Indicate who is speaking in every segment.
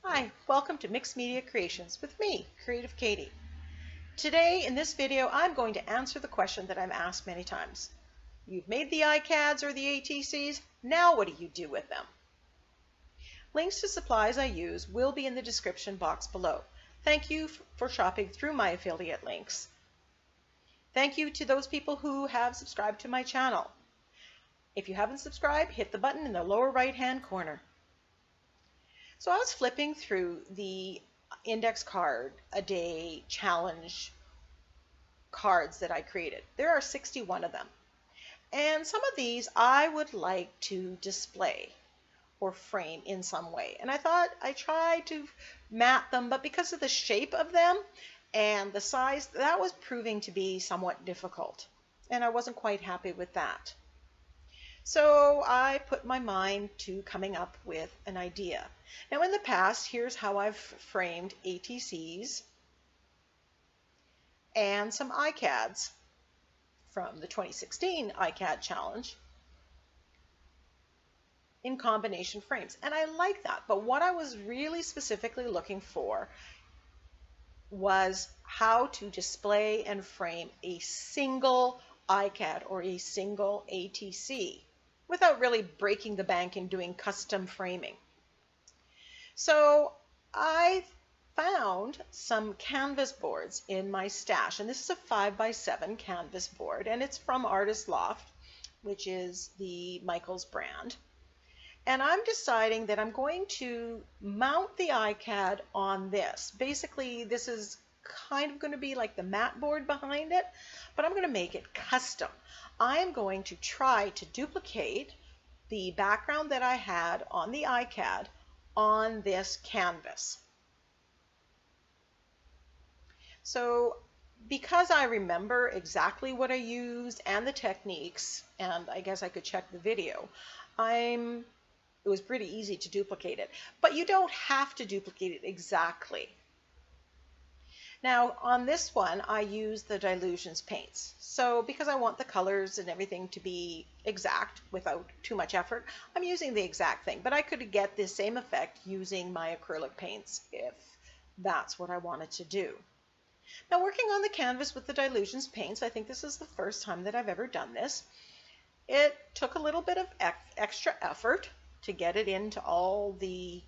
Speaker 1: Hi, welcome to Mixed Media Creations with me, Creative Katie. Today in this video I'm going to answer the question that I'm asked many times. You've made the ICADs or the ATCs, now what do you do with them? Links to supplies I use will be in the description box below. Thank you for shopping through my affiliate links. Thank you to those people who have subscribed to my channel. If you haven't subscribed, hit the button in the lower right hand corner. So I was flipping through the index card a day challenge cards that I created. There are 61 of them. And some of these I would like to display or frame in some way. And I thought I tried to mat them, but because of the shape of them and the size, that was proving to be somewhat difficult. And I wasn't quite happy with that. So I put my mind to coming up with an idea. Now in the past, here's how I've framed ATCs and some ICADs from the 2016 ICAD challenge in combination frames. And I like that. But what I was really specifically looking for was how to display and frame a single ICAD or a single ATC without really breaking the bank and doing custom framing. So I found some canvas boards in my stash, and this is a 5x7 canvas board, and it's from Artist Loft, which is the Michaels brand. And I'm deciding that I'm going to mount the ICAD on this. Basically, this is kind of going to be like the mat board behind it, but I'm going to make it custom. I am going to try to duplicate the background that I had on the ICAD on this canvas. So because I remember exactly what I used and the techniques, and I guess I could check the video, it was pretty easy to duplicate it. But you don't have to duplicate it exactly. Now on this one I use the Dilutions paints. So because I want the colors and everything to be exact without too much effort, I'm using the exact thing. But I could get the same effect using my acrylic paints if that's what I wanted to do. Now working on the canvas with the Dilutions paints, I think this is the first time that I've ever done this. It took a little bit of extra effort to get it into all the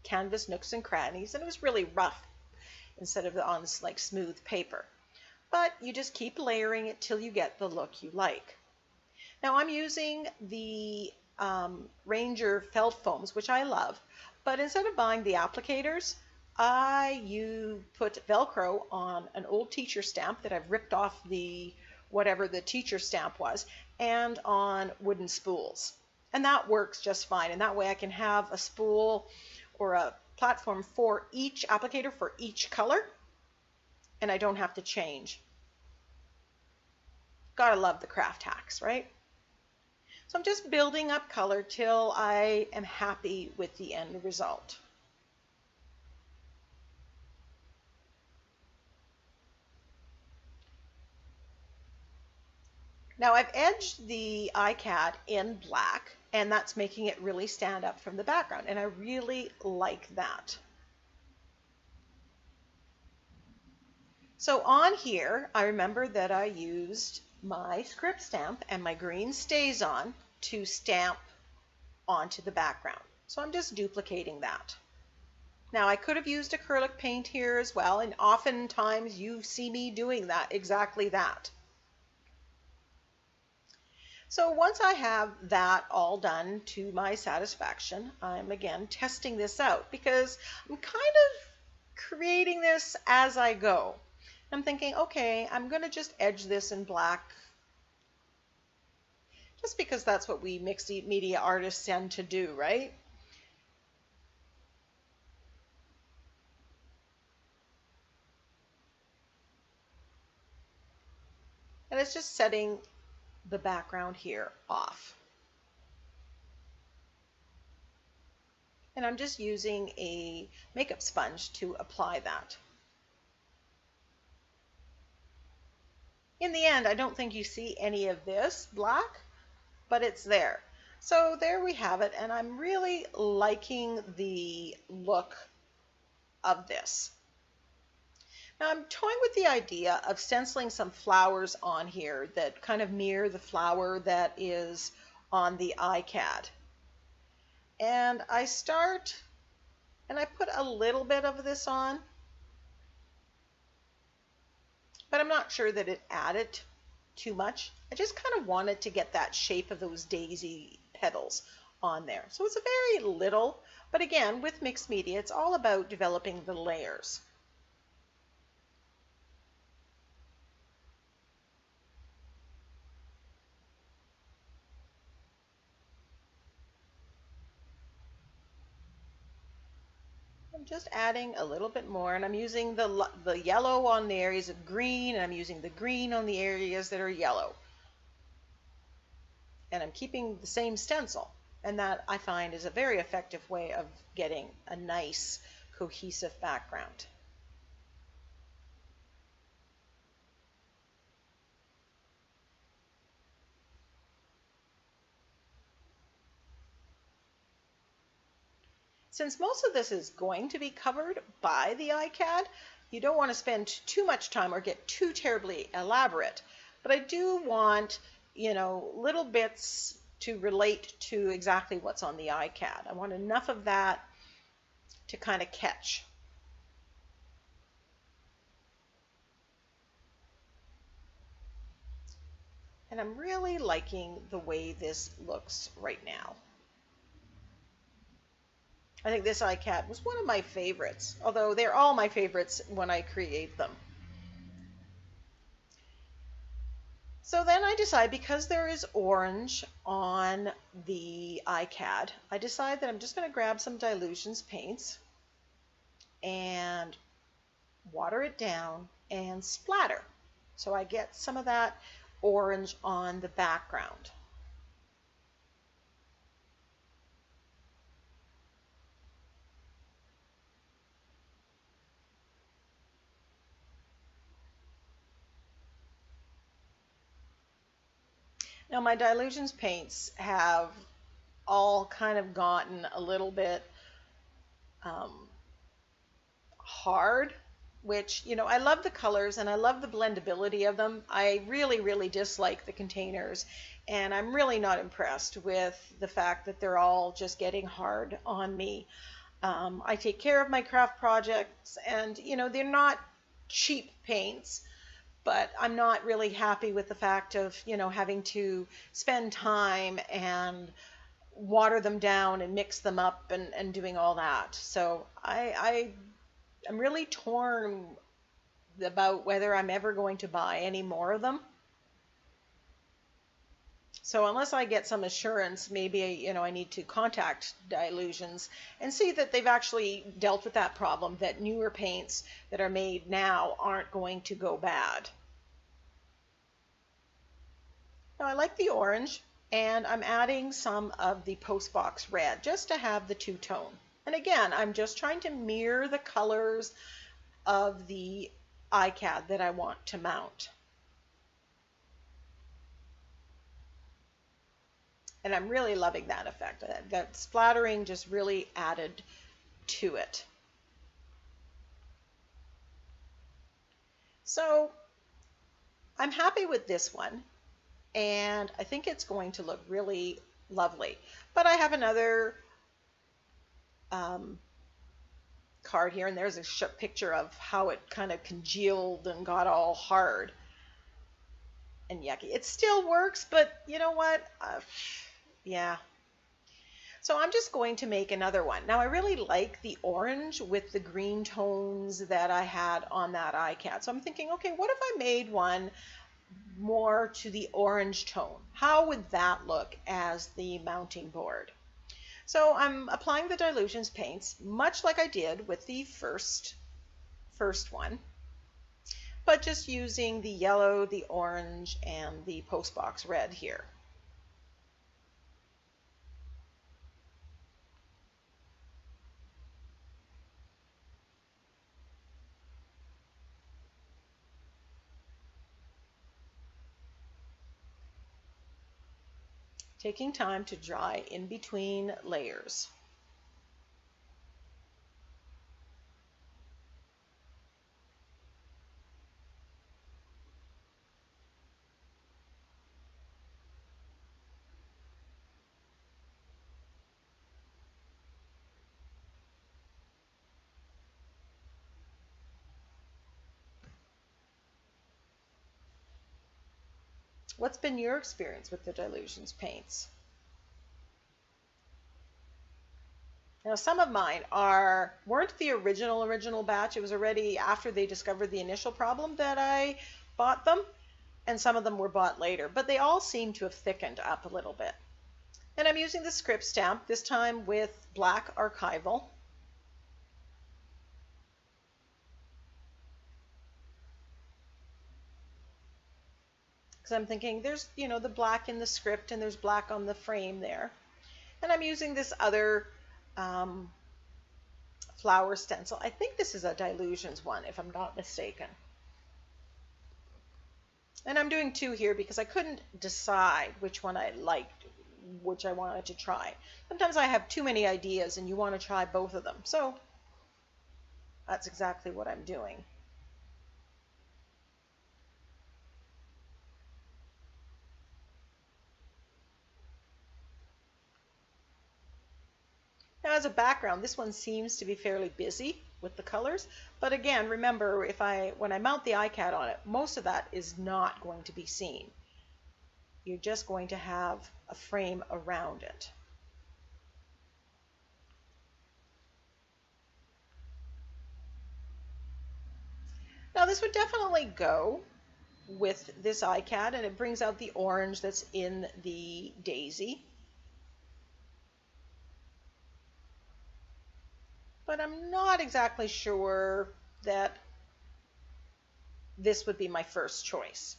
Speaker 1: canvas nooks and crannies, and it was really rough instead of on like smooth paper. But you just keep layering it till you get the look you like. Now I'm using the Ranger felt foams, which I love, but instead of buying the applicators, you put Velcro on an old teacher stamp that I've ripped off the whatever the teacher stamp was, and on wooden spools. And that works just fine. And that way I can have a spool or a platform for each applicator for each color, and I don't have to change. Gotta love the craft hacks, right? So I'm just building up color till I am happy with the end result. Now I've edged the ICAD in black, and that's making it really stand up from the background, and I really like that. So on here, I remember that I used my script stamp and my green StazOn to stamp onto the background. So I'm just duplicating that. Now I could have used acrylic paint here as well, and oftentimes you see me doing that, exactly that. So once I have that all done to my satisfaction, I'm again testing this out because I'm kind of creating this as I go. I'm thinking, okay, I'm going to just edge this in black just because that's what we mixed media artists tend to do, right? And it's just setting the background here off. And I'm just using a makeup sponge to apply that. In the end, I don't think you see any of this black, but it's there. So there we have it, and I'm really liking the look of this. Now I'm toying with the idea of stenciling some flowers on here that kind of mirror the flower that is on the ICAD. And I start and I put a little bit of this on, but I'm not sure that it added too much. I just kind of wanted to get that shape of those daisy petals on there. So it's a very little, but again, with mixed media, it's all about developing the layers. I'm just adding a little bit more, and I'm using the yellow on the areas of green, and I'm using the green on the areas that are yellow. And I'm keeping the same stencil, and that I find is a very effective way of getting a nice cohesive background. Since most of this is going to be covered by the ICAD, you don't want to spend too much time or get too terribly elaborate. But I do want, little bits to relate to exactly what's on the ICAD. I want enough of that to kind of catch. And I'm really liking the way this looks right now. I think this ICAD was one of my favorites, although they're all my favorites when I create them. So then I decide, because there is orange on the ICAD, I decide that I'm just going to grab some dilutions paints and water it down and splatter. So I get some of that orange on the background. Now my dilutions paints have all kind of gotten a little bit hard, which, I love the colors and I love the blendability of them. I really, really dislike the containers, and I'm really not impressed with the fact that they're all just getting hard on me. I take care of my craft projects, and, they're not cheap paints, but I'm not really happy with the fact of, having to spend time and water them down and mix them up and doing all that. So I'm really torn about whether I'm ever going to buy any more of them. So unless I get some assurance, maybe, I need to contact Dilutions and see that they've actually dealt with that problem, that newer paints that are made now aren't going to go bad. Now I like the orange, and I'm adding some of the postbox red just to have the two-tone. And again, I'm just trying to mirror the colors of the ICAD that I want to mount. And I'm really loving that effect. That splattering just really added to it. So I'm happy with this one, and I think it's going to look really lovely. But I have another card here, and there's a picture of how it kind of congealed and got all hard and yucky. It still works, but you know what? Yeah. So I'm just going to make another one. Now I really like the orange with the green tones that I had on that ICAD. So I'm thinking, okay, what if I made one more to the orange tone? How would that look as the mounting board? So I'm applying the dilutions paints, much like I did with the first one, but just using the yellow, the orange, and the postbox red here. Taking time to dry in between layers. What's been your experience with the Dilutions paints? Now, some of mine weren't the original batch. It was already after they discovered the initial problem that I bought them, and some of them were bought later, but they all seem to have thickened up a little bit. And I'm using the script stamp, this time with black archival. Because I'm thinking there's, the black in the script and there's black on the frame there. And I'm using this other flower stencil. I think this is a Dilutions one, if I'm not mistaken. And I'm doing two here because I couldn't decide which one I liked, which I wanted to try. Sometimes I have too many ideas and you want to try both of them. So that's exactly what I'm doing. Now, as a background, this one seems to be fairly busy with the colors, but again, remember, when I mount the ICAD on it, most of that is not going to be seen. You're just going to have a frame around it. Now, this would definitely go with this ICAD, and it brings out the orange that's in the daisy. But I'm not exactly sure that this would be my first choice.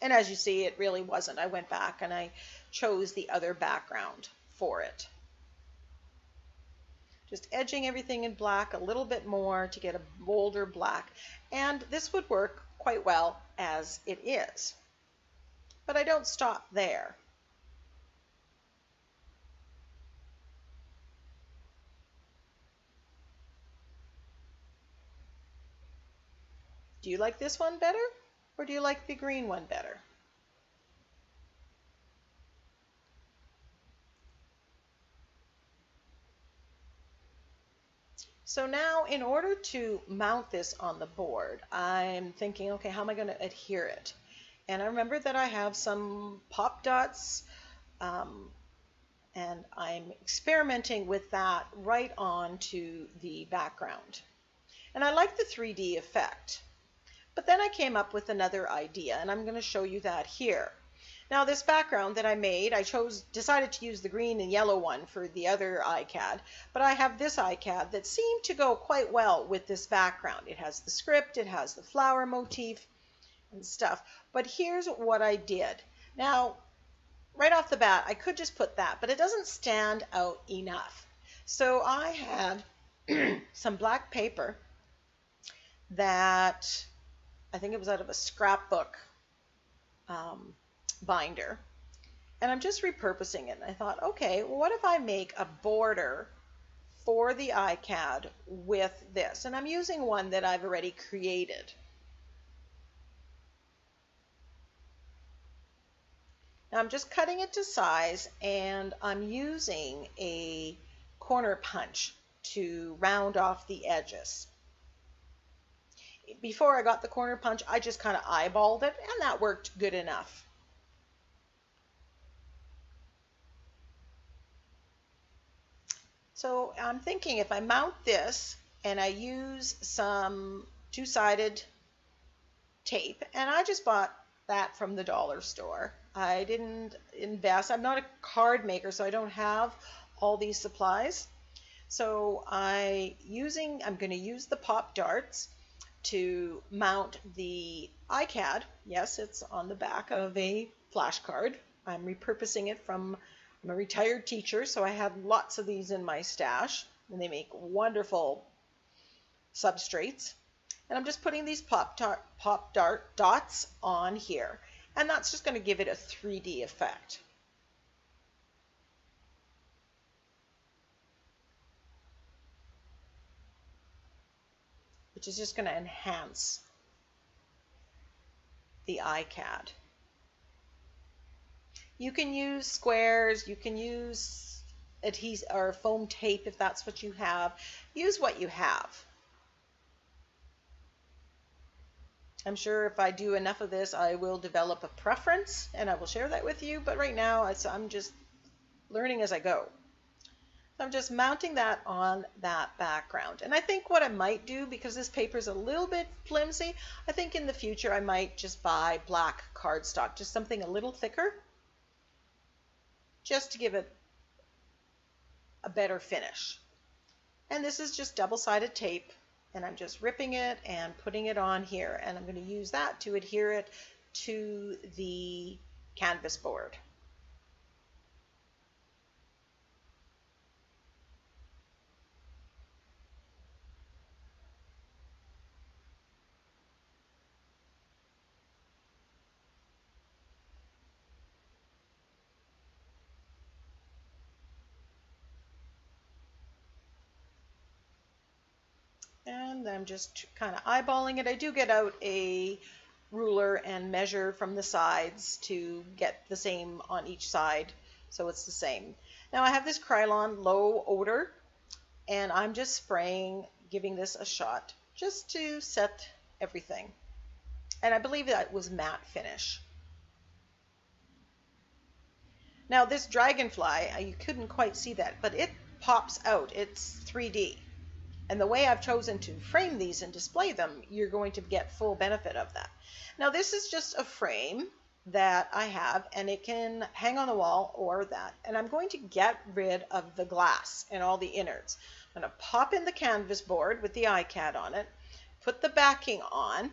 Speaker 1: And as you see, it really wasn't. I went back and I chose the other background for it. Just edging everything in black a little bit more to get a bolder black. And this would work quite well as it is. But I don't stop there. Do you like this one better, or do you like the green one better? So now, in order to mount this on the board, I'm thinking, okay, how am I going to adhere it? And I remember that I have some pop dots, and I'm experimenting with that right onto the background. And I like the 3D effect. But then I came up with another idea, and I'm going to show you that here. Now, this background that I made, I decided to use the green and yellow one for the other ICAD, but I have this ICAD that seemed to go quite well with this background. It has the script, it has the flower motif and stuff. But here's what I did. Now, right off the bat, I could just put that, but it doesn't stand out enough. So I had some black paper that I think it was out of a scrapbook binder, and I'm just repurposing it. And I thought, okay, well, what if I make a border for the ICAD with this? And I'm using one that I've already created. Now I'm just cutting it to size, and I'm using a corner punch to round off the edges. Before I got the corner punch, I just kind of eyeballed it, and that worked good enough. So I'm thinking if I mount this and I use some two-sided tape, and I just bought that from the dollar store. I didn't invest. I'm not a card maker, so I don't have all these supplies. So I'm going to use the pop darts to mount the ICAD. Yes, it's on the back of a flashcard. I'm repurposing it from, I'm a retired teacher, so I had lots of these in my stash, and they make wonderful substrates. And I'm just putting these pop dart dots on here, and that's just going to give it a 3D effect. Which is just going to enhance the ICAD. You can use squares, you can use adhesive or foam tape if that's what you have. Use what you have. I'm sure if I do enough of this, I will develop a preference and I will share that with you. But right now, I'm just learning as I go. So I'm just mounting that on that background. And I think what I might do, because this paper is a little bit flimsy, I think in the future I might just buy black cardstock, just something a little thicker, just to give it a better finish. And this is just double-sided tape, and I'm just ripping it and putting it on here, and I'm going to use that to adhere it to the canvas board. And I'm just kind of eyeballing it. I do get out a ruler and measure from the sides to get the same on each side, so it's the same. Now I have this Krylon low odor, and I'm just spraying, giving this a shot just to set everything. And I believe that was matte finish. Now this dragonfly, you couldn't quite see that, but it pops out. It's 3D. And the way I've chosen to frame these and display them, you're going to get full benefit of that. Now this is just a frame that I have, and it can hang on the wall or that. And I'm going to get rid of the glass and all the innards. I'm going to pop in the canvas board with the ICAD on it, put the backing on,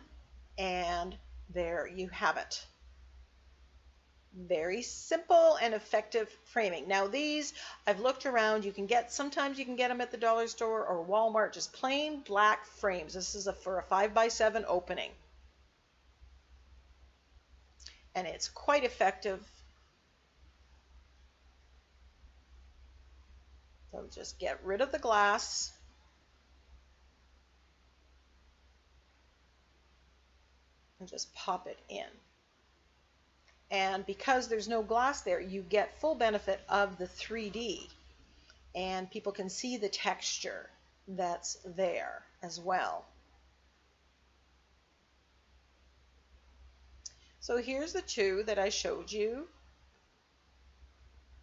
Speaker 1: and there you have it. Very simple and effective framing. Now these, I've looked around, sometimes you can get them at the dollar store or Walmart, just plain black frames. This is for a 5x7 opening. And it's quite effective. So just get rid of the glass. And just pop it in. And because there's no glass there, you get full benefit of the 3D, and people can see the texture that's there as well. So here's the two that I showed you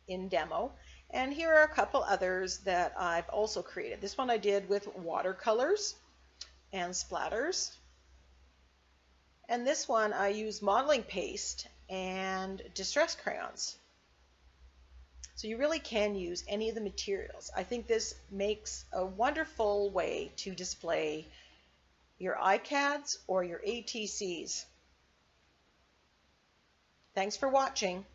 Speaker 1: in demo, and here are a couple others that I've also created. This one I did with watercolors and splatters, and this one I used modeling paste and distress crayons. So you really can use any of the materials. I think this makes a wonderful way to display your ICADs or your ATCs. Thanks for watching.